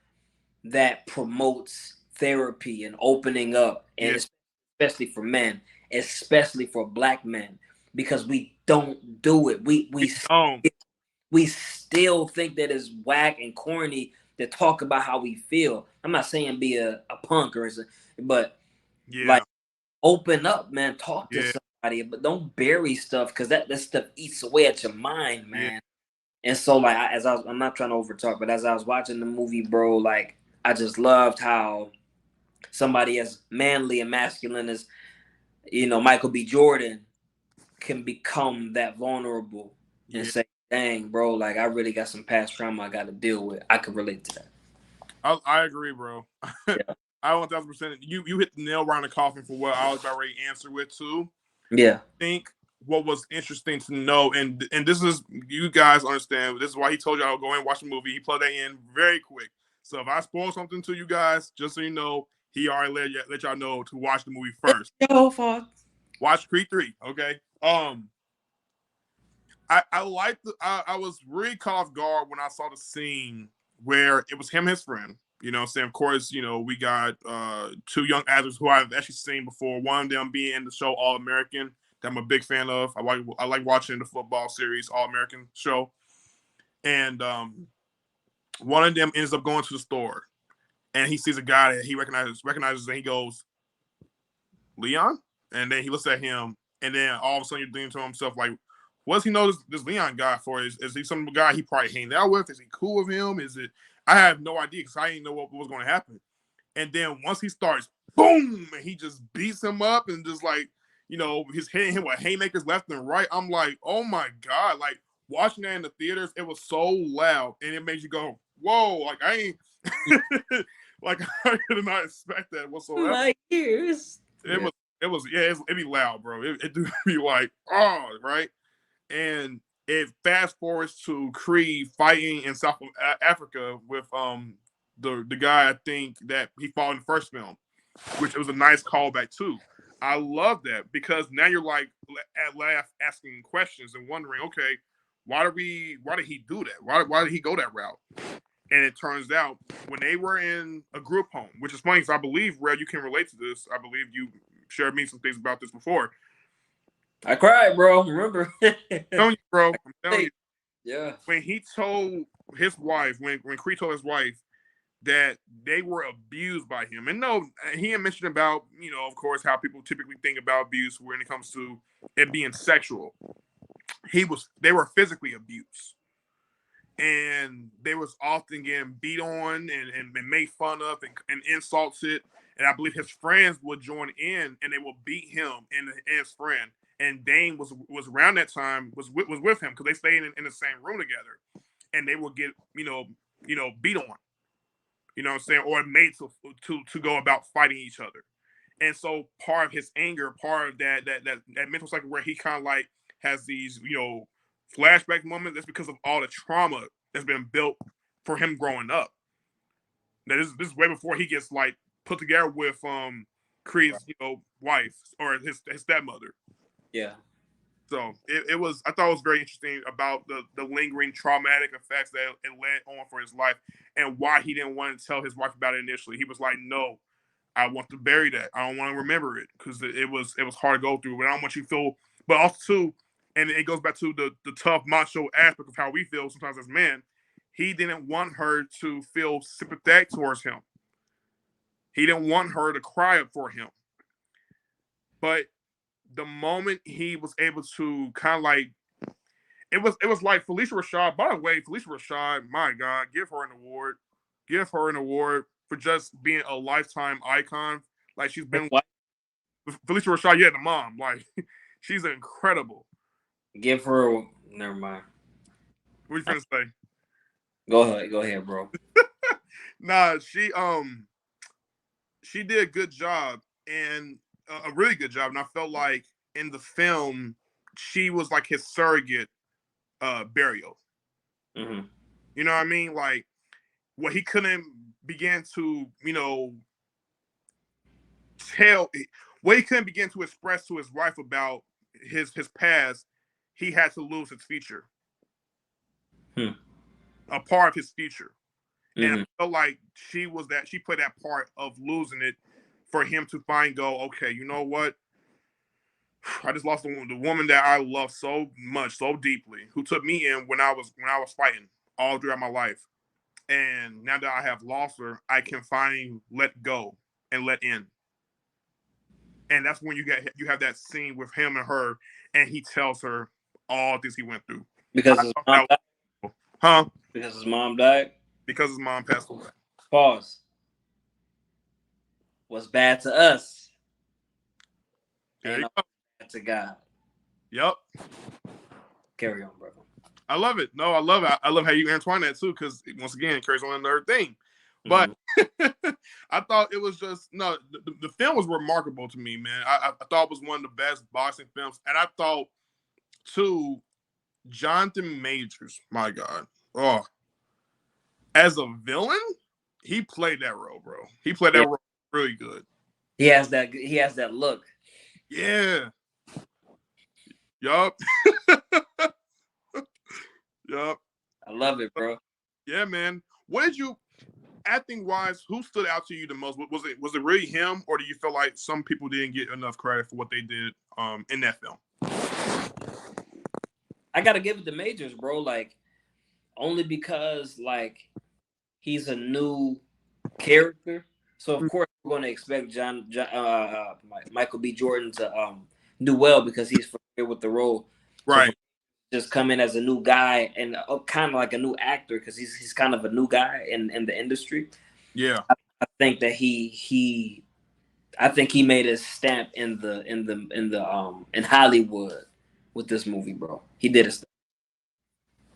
S2: that promotes therapy and opening up, and especially for men, especially for Black men, because we don't do it. We still think that it's whack and corny to talk about how we feel. I'm not saying be a punk or something, but like open up, man. Talk to somebody, but don't bury stuff because that stuff eats away at your mind, man.
S1: Yeah.
S2: And so, like, I'm not trying to overtalk, but as I was watching the movie, bro, like, I just loved how somebody as manly and masculine as Michael B. Jordan can become that vulnerable and say, "Dang, bro, like I really got some past trauma I got to deal with." I could relate to that.
S1: I agree, bro. Yeah. I 1000%. You hit the nail right on the coffin for what I was about ready to answer with too.
S2: Yeah.
S1: I think what was interesting to know, and this is, you guys understand, this is why he told y'all go and watch the movie. He plugged that in very quick. So if I spoil something to you guys, just so you know, he already let y'all know to watch the movie first.
S2: Yo, fuck.
S1: Watch Creed 3, okay? I liked I was really caught off guard when I saw the scene where it was him and his friend. You know what I'm saying? Of course, we got two young actors who I've actually seen before. One of them being in the show All American, that I'm a big fan of. I like watching the football series All American show. And one of them ends up going to the store and he sees a guy that he recognizes, and he goes, Leon? And then he looks at him, and then all of a sudden you're thinking to himself, like, what does he know this Leon guy for? Is he some guy he probably hanged out with? Is he cool with him? Is it? I have no idea because I didn't know what was going to happen. And then once he starts, boom, and he just beats him up and just like, he's hitting him with haymakers left and right. I'm like, oh my God. Like watching that in the theaters, it was so loud and it made you go, whoa, like I ain't, like I did not expect that whatsoever.
S2: Like years.
S1: It'd be loud, bro. It do be like, oh, right. And it fast forwards to Creed fighting in South Africa with the guy I think that he fought in the first film, which it was a nice callback too. I love that because now you're like at last asking questions and wondering, okay, why did he do that? Why did he go that route? And it turns out when they were in a group home, which is funny because I believe, Red, you can relate to this. I believe you shared me some things about this before.
S2: I cried, bro. Remember?
S1: I'm telling you, bro. I'm telling you.
S2: Yeah.
S1: When he told his wife, when Creed told his wife that they were abused by him, and no, he had mentioned about, of course, how people typically think about abuse when it comes to it being sexual. They were physically abused. And they was often getting beat on and made fun of and insulted. And I believe his friends would join in and they would beat him and his friend. And Dane was around that time, was with him because they stayed in the same room together. And they would get, beat on. You know what I'm saying? Or made to go about fighting each other. And so part of his anger, part of that mental cycle where he kind of like has these, flashback moments, that's because of all the trauma that's been built for him growing up. Now this is way before he gets like put together with Creed's, wife or his stepmother.
S2: Yeah.
S1: So it was. I thought it was very interesting about the lingering traumatic effects that it led on for his life, and why he didn't want to tell his wife about it initially. He was like, "No, I want to bury that. I don't want to remember it because it was hard to go through. But I don't want you to feel." But also too, and it goes back to the tough macho aspect of how we feel sometimes as men. He didn't want her to feel sympathetic towards him. He didn't want her to cry for him. But the moment he was able to kind of like it was like Felicia Rashad. By the way, Felicia Rashad, my God, give her an award. Give her an award for just being a lifetime icon. Like she's been
S2: What?
S1: Felicia Rashad, yeah, the mom. Like she's incredible.
S2: Give her. Never mind.
S1: What you finna say?
S2: Go ahead, bro.
S1: Nah, she did a good job and a really good job, and I felt like in the film she was like his surrogate burial.
S2: Mm-hmm.
S1: You know what I mean? Like what he couldn't begin to, tell what he couldn't begin to express to his wife about his past, he had to lose his future. A part of his future. And
S2: Mm-hmm.
S1: I felt like she played that part of losing it for him to okay, you know what? I just lost the woman that I love so much, so deeply, who took me in when I was fighting all throughout my life. And now that I have lost her, I can finally let go and let in. And that's when you have that scene with him and her, and he tells her all this he went through.
S2: Because his mom died.
S1: Huh?
S2: Because his mom died.
S1: Because his mom passed away.
S2: Pause. What's bad to us ain't no bad to God.
S1: Yep.
S2: Carry on, bro.
S1: I love it. No, I love it. I love how you entwine that too, because once again, it carries on another thing. But I thought it was just the film was remarkable to me, man. I thought it was one of the best boxing films, and I thought too, Jonathan Majors, my God, as a villain, he played that role, bro. He played that role really good.
S2: He has that look.
S1: Yeah. Yup. Yup.
S2: I love it, bro.
S1: Yeah, man. What did you acting wise? Who stood out to you the most? Was it really him, or do you feel like some people didn't get enough credit for what they did in that film?
S2: I gotta give it to Majors, bro. Like only because like he's a new character, so of course we're gonna expect Michael B. Jordan to do well because he's familiar with the role.
S1: Right.
S2: So just come in as a new guy and kind of like a new actor because he's kind of a new guy in the industry.
S1: Yeah,
S2: I think that he made his stamp in Hollywood with this movie, bro. He did his thing.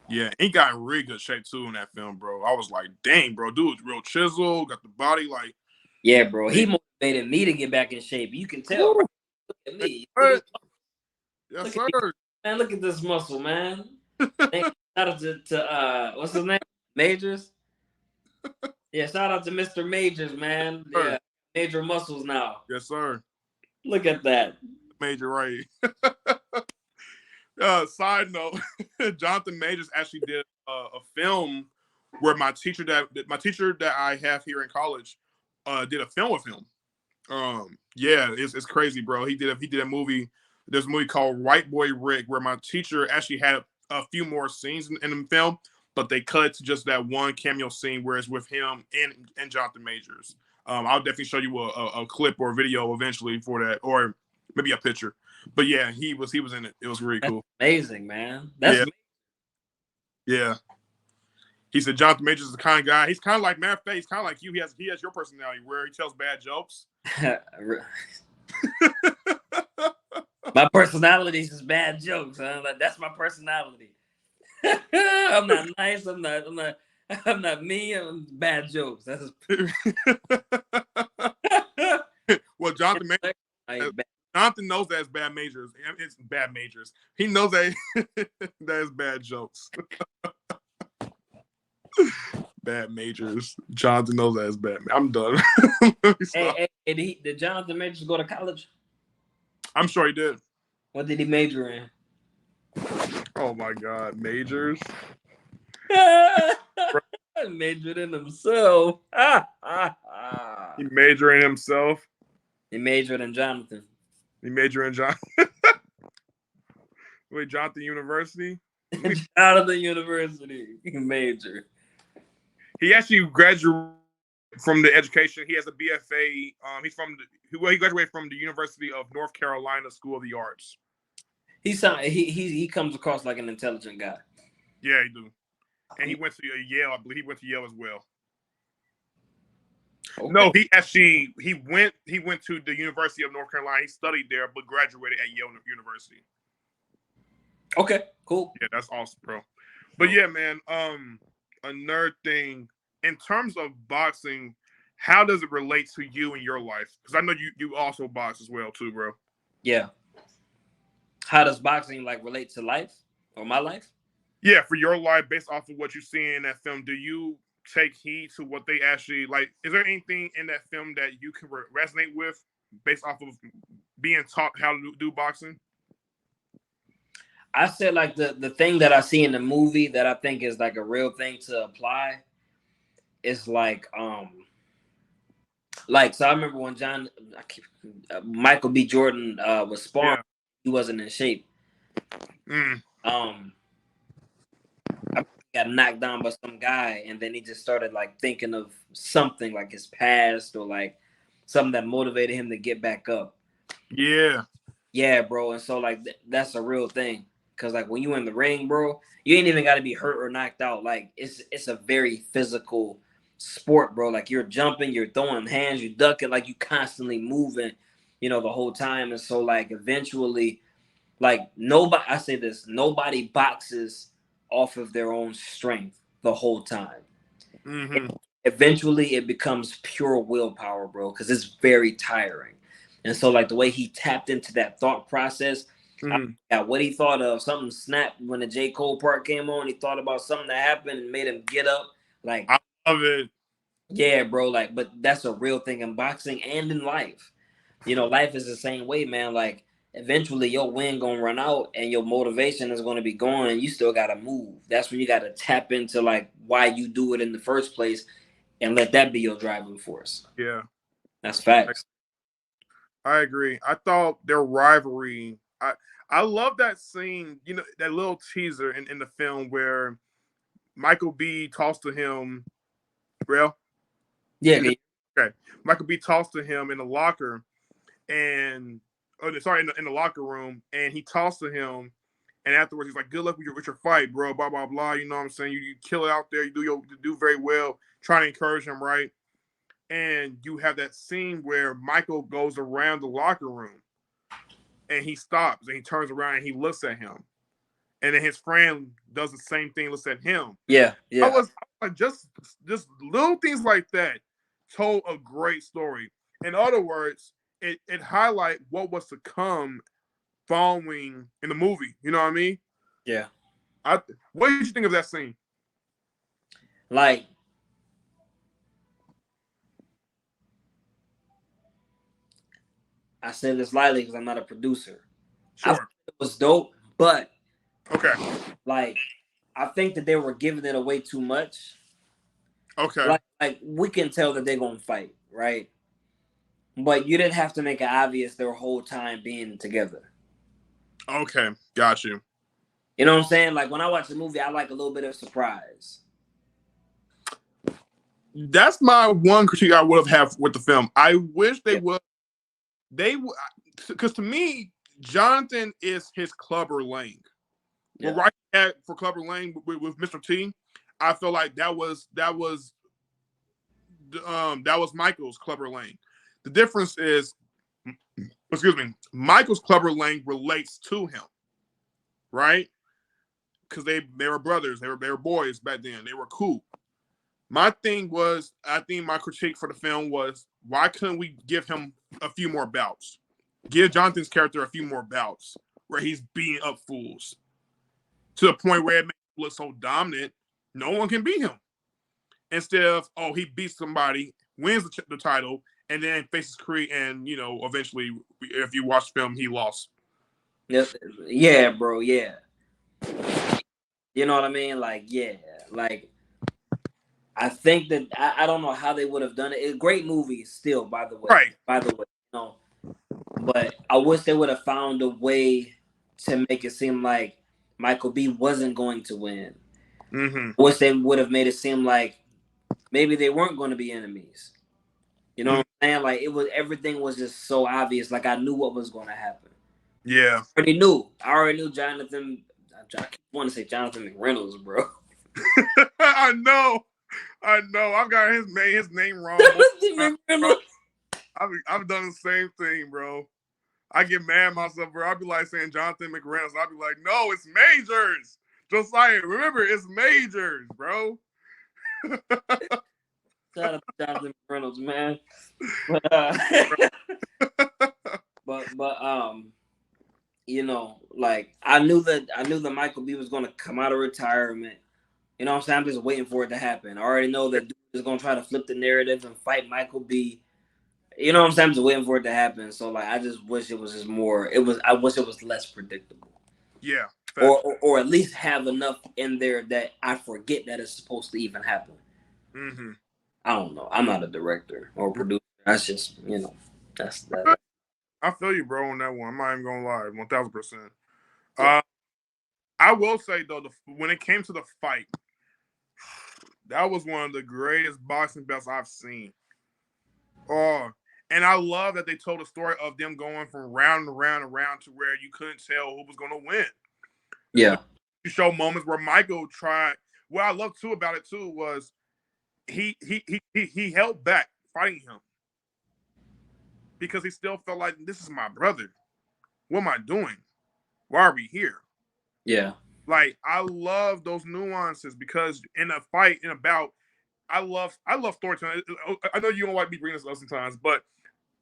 S1: Yeah, he got in really good shape too in that film, bro. I was like, dang, bro, dude's real chisel, got the body like.
S2: Yeah, bro. He motivated me to get back in shape. You can tell, right? Look at me.
S1: Yes, sir.
S2: Man, look at this muscle, man. Shout out to what's his name? Majors. Yeah, shout out to Mr. Majors, man. Yeah, major muscles now.
S1: Yes, sir.
S2: Look at that.
S1: Major right. Side note, Jonathan Majors actually did a film where my teacher that I have here in college did a film with him. Yeah, it's crazy, bro. He did a movie. There's a movie called White Boy Rick where my teacher actually had a few more scenes in the film, but they cut it to just that one cameo scene where it's with him and Jonathan Majors. I'll definitely show you a clip or a video eventually for that, or maybe a picture. But yeah, he was in it. It was really cool.
S2: Amazing, man. That's amazing.
S1: Yeah. He said Jonathan Majors is the kind of guy. He's kind of like matter of fact, he's kind of like you. He has your personality where he tells bad jokes.
S2: My personality is bad jokes, huh? Like, that's my personality. I'm not nice. I'm not me. I'm bad jokes. That's
S1: well, Jonathan knows that it's bad majors. It's bad majors. He knows that that is bad jokes. Bad Majors. Jonathan knows that as Batman. I'm done.
S2: Did Jonathan Majors go to college?
S1: I'm sure he did.
S2: What did he major in?
S1: Oh my God, Majors.
S2: Majored in himself.
S1: He majored in himself.
S2: He majored in Jonathan.
S1: He majored in John. Wait, Jonathan University.
S2: Jonathan University. He majored.
S1: He actually graduated from the education. He has a BFA. He graduated from the University of North Carolina School of the Arts.
S2: He comes across like an intelligent guy.
S1: Yeah, he do. And he went to Yale. I believe he went to Yale as well. Okay. No, he went to the University of North Carolina. He studied there, but graduated at Yale University.
S2: Okay, cool.
S1: Yeah, that's awesome, bro. But yeah, man. Another thing in terms of boxing, how does it relate to you in your life? Because I know you also box as well too, bro.
S2: Yeah. How does boxing like relate to life or my life?
S1: Yeah, for your life, based off of what you see in that film, do you take heed to what they actually like? Is there anything in that film that you can resonate with based off of being taught how to do boxing?
S2: I said like the thing that I see in the movie that I think is like a real thing to apply is like so I remember when Michael B. Jordan was sparring, he wasn't in shape. I got knocked down by some guy, and then he just started like thinking of something like his past or like something that motivated him to get back up. Yeah, bro. And so like that's a real thing, because like when you in the ring, bro, you ain't even got to be hurt or knocked out. Like it's a very physical sport, bro. Like you're jumping, you're throwing hands, you're ducking, like you constantly moving, the whole time. And so like eventually, like nobody boxes off of their own strength the whole time.
S1: Mm-hmm.
S2: Eventually it becomes pure willpower, bro, because it's very tiring. And so like the way he tapped into that thought process, what he thought of, something snapped when the J. Cole part came on. He thought about something that happened and made him get up. Like,
S1: I love it.
S2: Yeah, bro. Like, but that's a real thing in boxing and in life. Life is the same way, man. Like, eventually your wind gonna run out and your motivation is gonna be gone, and you still gotta move. That's when you gotta tap into like why you do it in the first place and let that be your driving force.
S1: Yeah.
S2: That's facts.
S1: I agree. I thought their rivalry, I love that scene, that little teaser in the film where Michael B tossed to him, real?
S2: Yeah.
S1: Okay. Michael B tossed to him in the locker and in the locker room, and he tossed to him, and afterwards he's like, "Good luck with your fight, bro." Blah blah blah. You know what I'm saying? You kill it out there. You do very well. Trying to encourage him, right? And you have that scene where Michael goes around the locker room, and he stops and he turns around and he looks at him, and then his friend does the same thing, looks at him.
S2: Yeah.
S1: I was like, just little things like that told a great story. In other words, it highlight what was to come following in the movie. You know what I mean?
S2: Yeah.
S1: What did you think of that scene?
S2: Like, I said this lightly because I'm not a producer.
S1: Sure.
S2: I think it was dope, but
S1: okay.
S2: Like, I think that they were giving it away too much.
S1: Okay.
S2: Like we can tell that they're gonna fight, right? But you didn't have to make it obvious their whole time being together.
S1: Okay, got you.
S2: You know what I'm saying? Like when I watch the movie, I like a little bit of surprise.
S1: That's my one critique I would have with the film. I wish they would. Because to me, Jonathan is his Clubber Lang. Yeah. Well, right for Clubber Lang with Mr. T, I feel like that was Michael's Clubber Lang. The difference is, Michael's Clubber Lang relates to him, right? Because they were brothers, they were boys back then. They were cool. My thing was, I think my critique for the film was, why couldn't we give him a few more bouts? Give Jonathan's character a few more bouts where he's beating up fools to the point where it makes him look so dominant, no one can beat him. instead of he beats somebody, wins the title, and then faces Creed, and eventually, if you watch the film, he lost.
S2: Yeah, bro. Yeah. You know what I mean? Like, yeah, like I think that I don't know how they would have done it. It's a great movie still, by the way.
S1: Right.
S2: By the way, but I wish they would have found a way to make it seem like Michael B wasn't going to win.
S1: Mm-hmm.
S2: I wish they would have made it seem like maybe they weren't going to be enemies. You know what I'm saying? Like everything was just so obvious. Like I knew what was going to happen.
S1: Yeah.
S2: I already knew Jonathan. I want to say Jonathan McReynolds, bro.
S1: I know. I've got his name wrong. I've done the same thing, bro. I get mad at myself, bro. I'll be like saying Jonathan McReynolds. I'll be like, no, it's Majors. Just like, remember, it's Majors, bro.
S2: Shout out to Jonathan McReynolds, man. But like I knew that Michael B was gonna come out of retirement. You know what I'm saying? I'm just waiting for it to happen. I already know that dude is gonna try to flip the narrative and fight Michael B. You know what I'm saying? I'm just waiting for it to happen. So like I just wish it was just more I wish it was less predictable.
S1: Yeah.
S2: Or at least have enough in there that I forget that it's supposed to even happen.
S1: Mm-hmm.
S2: I don't know. I'm not a director or producer. That's just, that's that.
S1: I feel you, bro, on that one. I'm not even gonna lie, 1000%. I will say though, when it came to the fight, that was one of the greatest boxing belts I've seen. Oh, and I love that they told a story of them going from round to round and round to where you couldn't tell who was going to win.
S2: Yeah.
S1: You show moments where Michael tried. What I love too about it too was he held back fighting him because he still felt like this is my brother. What am I doing? Why are we here?
S2: Yeah.
S1: Like I love those nuances because in a fight, in a bout, I love storytelling. I know you don't like me bringing this up sometimes, but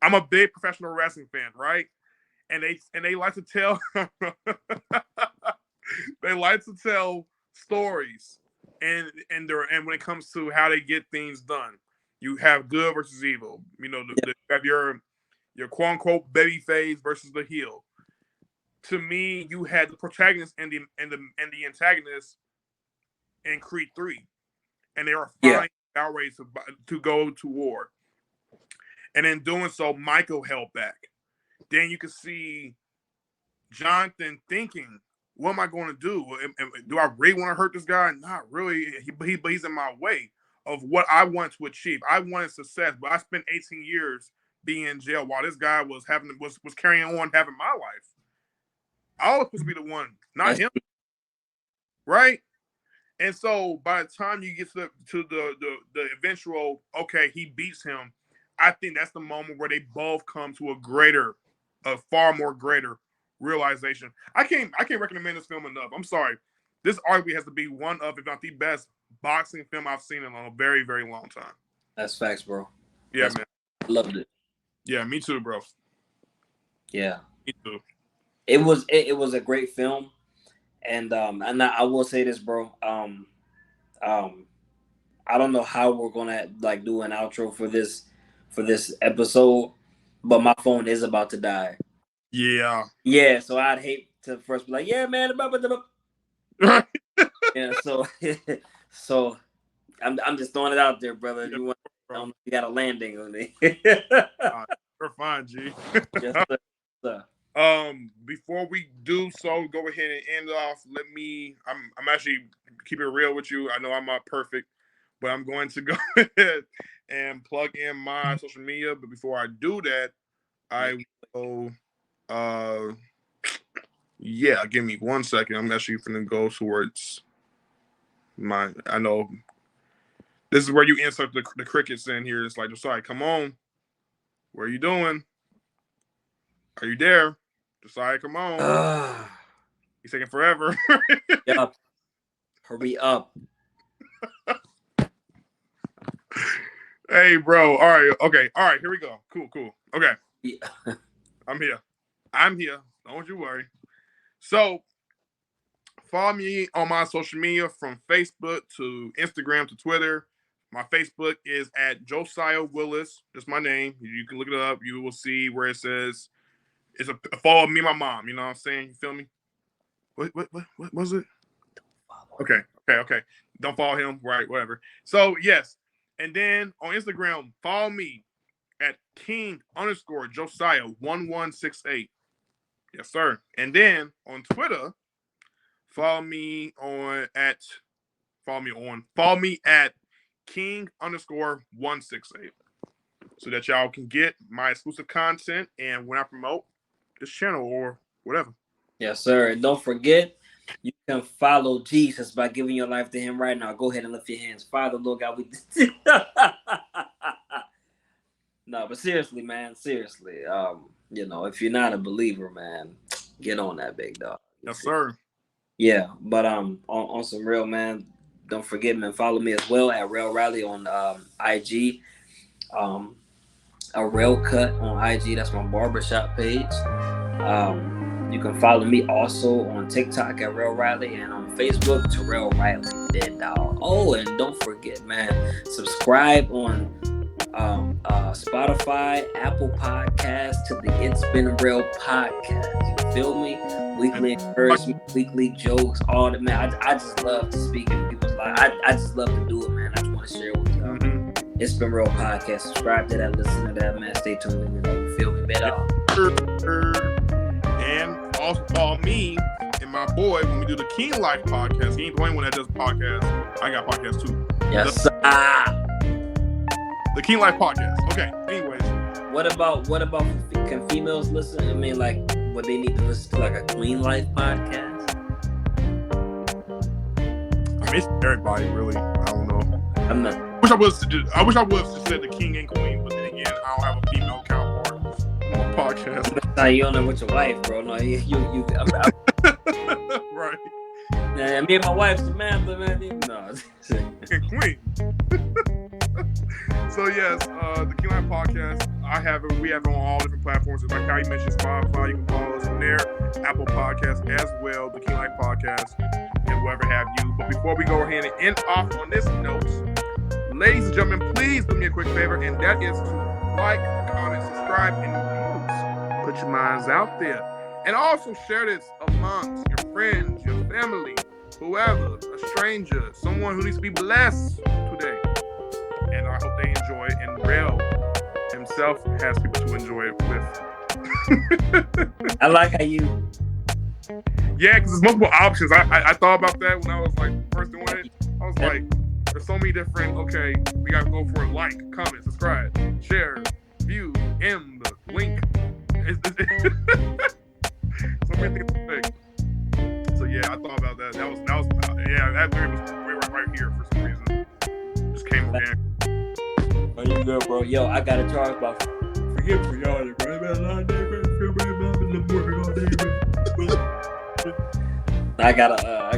S1: I'm a big professional wrestling fan, right? And they like to tell they like to tell stories, and when it comes to how they get things done, you have good versus evil. You have your quote unquote baby phase versus the heel. To me, you had the protagonist and the antagonist in Creed 3, and they were finding ways to go to war. And in doing so, Michael held back. Then you can see Jonathan thinking, what am I going to do? Do I really want to hurt this guy? Not really. But he's in my way of what I want to achieve. I wanted success, but I spent 18 years being in jail while this guy was carrying on having my life. I was supposed to be the one, not him. Right? And so by the time you get to the eventual, okay, he beats him, I think that's the moment where they both come to a far more greater realization. I can't recommend this film enough. I'm sorry. This arguably has to be one of, if not the best boxing film I've seen in a very, very long time.
S2: That's facts, bro.
S1: Yeah, man.
S2: I loved it.
S1: Yeah, me too, bro.
S2: Yeah.
S1: Me too.
S2: It was a great film. And I will say this, bro. I don't know how we're gonna like do an outro for this episode, but my phone is about to die.
S1: Yeah.
S2: Yeah, so I'd hate to first be like, yeah, man, yeah. So I'm just throwing it out there, brother.
S1: Yeah,
S2: you want, you got a landing on me.
S1: We're fine, G.
S2: Yes, sir.
S1: Before we do so, go ahead and end off. I'm actually keeping it real with you. I know I'm not perfect, but I'm going to go ahead and plug in my social media. But before I do that, I will give me 1 second. I'm actually gonna go towards I know this is where you insert the crickets in here. It's like, sorry, come on. What are you doing? Are you there? Josiah, come on. He's taking forever.
S2: Yep. Hurry up.
S1: Hey, bro. All right. Okay. All right. Here we go. Cool. Okay.
S2: Yeah.
S1: I'm here. Don't you worry. So, follow me on my social media from Facebook to Instagram to Twitter. My Facebook is at Josiah Willis. That's my name. You can look it up. You will see where it says it's a follow me and my mom. You know what I'm saying? You feel me? What was it? Okay. Don't follow him. Right, whatever. So yes. And then on Instagram, follow me at King_Josiah1168. Yes, sir. And then on Twitter, follow me at King_168. So that y'all can get my exclusive content and when I promote this channel or whatever.
S2: Yes, sir. And don't forget, you can follow Jesus by giving your life to him right now. Go ahead and lift your hands. Father, Lord God, we no, but seriously, man, seriously. If you're not a believer, man, get on that, big dog.
S1: Yes, sir.
S2: Yeah, but on some real, man, don't forget, man, follow me as well at Rail Riley on IG. A Rail Cut on IG, that's my barbershop page. You can follow me also on TikTok at Rail Riley and on Facebook Terrell Riley, dead dog. Oh, and don't forget, man, subscribe on Spotify, Apple Podcasts to the It's Been Real podcast. You feel me? Weekly encouragement, weekly jokes, all that, man. I just love to speak in people's lives. I just love to do it, man. I just want to share with y'all. It's Been Real podcast. Subscribe to that, listen to that, man. Stay tuned. You feel me, better.
S1: And also follow me and my boy when we do the King Life podcast. He ain't the only one that does podcasts. I got podcasts too.
S2: Yes,
S1: the King Life podcast. Okay. Anyways,
S2: what about can females listen? I mean, like, would they need to listen to like a Queen Life podcast?
S1: I mean, it's everybody really. I don't know.
S2: I'm not.
S1: I wish I would have said the king and queen, but then again, I don't have a female counterpart on the podcast.
S2: Now you don't know with your wife, bro. No, you.
S1: Right.
S2: Nah, me and my wife Samantha, man. No.
S1: And queen. So yes, the King Life podcast. We have it on all different platforms. Like how you mentioned, Spotify. You can follow us on there. Apple Podcasts as well. The King Life podcast and whatever have you. But before we go ahead and end off on this note, ladies and gentlemen, please do me a quick favor, and that is to like, comment, subscribe, and put your minds out there. And also share this amongst your friends, your family, whoever, a stranger, someone who needs to be blessed today. And I hope they enjoy it. And Rail himself has people to enjoy it with.
S2: I like how you.
S1: Yeah, because there's multiple options. I thought about that when I was like first doing it. I was like, there's so many different. Okay, we gotta go for like, comment, subscribe, share, view, end, link. So many things to pick. So yeah, I thought about that. That was that three was right here for some reason. Just came again.
S2: Oh, you good, bro? Yo, I gotta charge about. Forget for y'all, I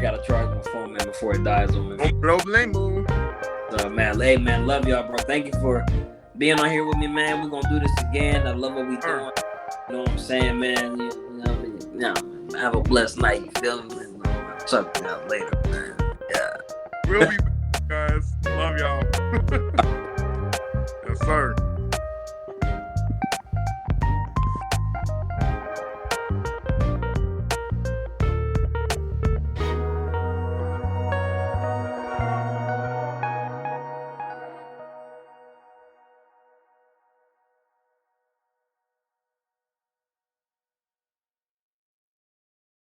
S2: gotta charge my phone, man, before it dies on me.
S1: No problemo.
S2: So, man, hey, man, love y'all, bro. Thank you for being on here with me, man. We're gonna do this again. I love what we doing. You know what I'm saying, man? You know, have a blessed night. You feel me? Check me out later, man. Yeah.
S1: We'll be back, guys. Love y'all. Yes, sir.